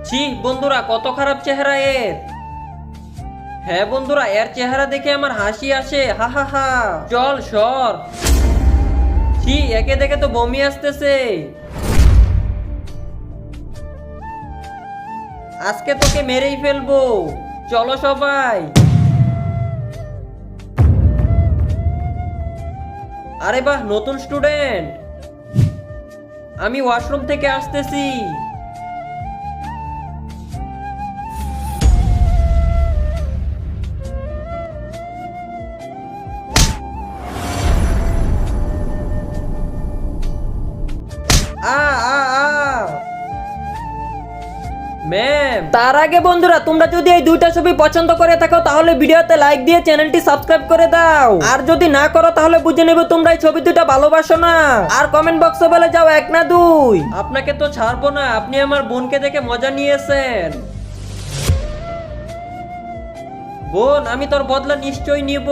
ছি বন্ধুরা, কত খারাপ চেহারা এর। হ্যাঁ বন্ধুরা, এর চেহারা দেখে আমার হাসি আসে, হা হা হা। চল সর। ছি, একে দেখে তো বমি আসতেছে। আজকে তোকে মেরেই ফেলবো। চলো সবাই। আরে বাহ, নতুন স্টুডেন্ট। আমি ওয়াশরুম থেকে আসতেছি। আ আ আ ম্যাম, তার আগে বন্ধুরা, তোমরা যদি এই দুইটা ছবি পছন্দ করে থাকো তাহলে ভিডিওতে লাইক দিয়ে চ্যানেলটি সাবস্ক্রাইব করে দাও। আর যদি না করো তাহলে বুঝে নেবে তোমরা এই ছবি দুটো ভালোবাসো না। আর কমেন্ট বক্সে বলে যাও 1 না 2। আপনাকে তো ছাড়বো না, আপনি আমার বোনকে দেখে মজা নিয়েছেন। বোন, আমি তোর বদলা নিশ্চয়ই নিব।